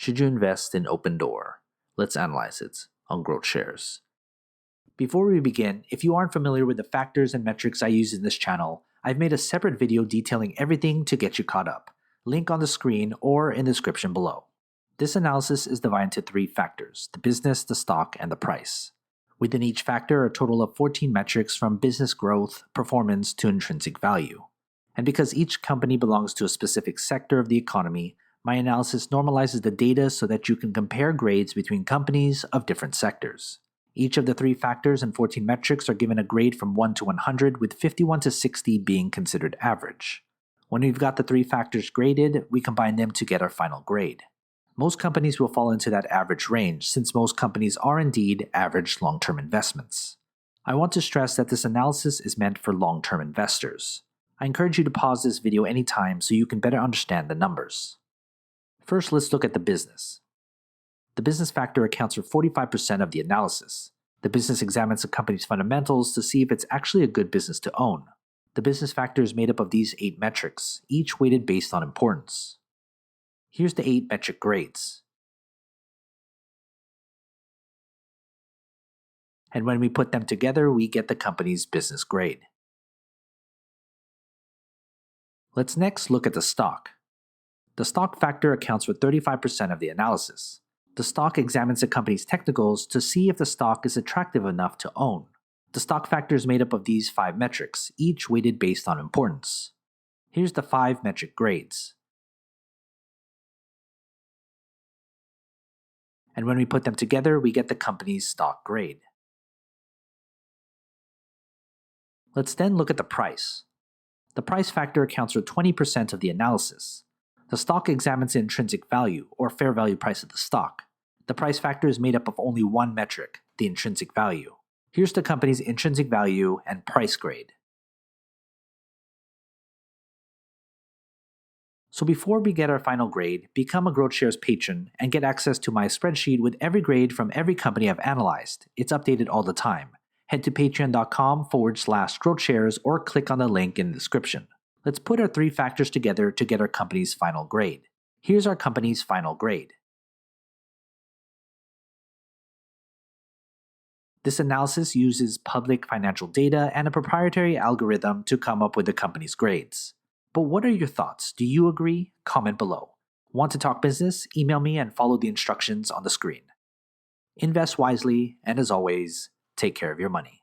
Should you invest in Opendoor? Let's analyze it on GrowthShares. Before we begin, if you aren't familiar with the factors and metrics I use in this channel, I've made a separate video detailing everything to get you caught up. Link on the screen or in the description below. This analysis is divided into 3 factors: the business, the stock, and the price. Within each factor are a total of 14 metrics from business growth, performance, to intrinsic value. And because each company belongs to a specific sector of the economy, my analysis normalizes the data so that you can compare grades between companies of different sectors. Each of the 3 factors and 14 metrics are given a grade from 1 to 100, with 51 to 60 being considered average. When we've got the 3 factors graded, we combine them to get our final grade. Most companies will fall into that average range, since most companies are indeed average long-term investments. I want to stress that this analysis is meant for long-term investors. I encourage you to pause this video anytime so you can better understand the numbers. First, let's look at the business. The business factor accounts for 45% of the analysis. The business examines a company's fundamentals to see if it's actually a good business to own. The business factor is made up of these 8 metrics, each weighted based on importance. Here's the 8 metric grades. And when we put them together, we get the company's business grade. Let's next look at the stock. The stock factor accounts for 35% of the analysis. The stock examines a company's technicals to see if the stock is attractive enough to own. The stock factor is made up of these 5 metrics, each weighted based on importance. Here's the 5 metric grades. And when we put them together, we get the company's stock grade. Let's then look at the price. The price factor accounts for 20% of the analysis. The stock examines the intrinsic value, or fair value price of the stock. The price factor is made up of only 1 metric, the intrinsic value. Here's the company's intrinsic value and price grade. So before we get our final grade, become a GrowthShares patron and get access to my spreadsheet with every grade from every company I've analyzed. It's updated all the time. Head to patreon.com/GrowthShares or click on the link in the description. Let's put our 3 factors together to get our company's final grade. Here's our company's final grade. This analysis uses public financial data and a proprietary algorithm to come up with the company's grades. But what are your thoughts? Do you agree? Comment below. Want to talk business? Email me and follow the instructions on the screen. Invest wisely, and as always, take care of your money.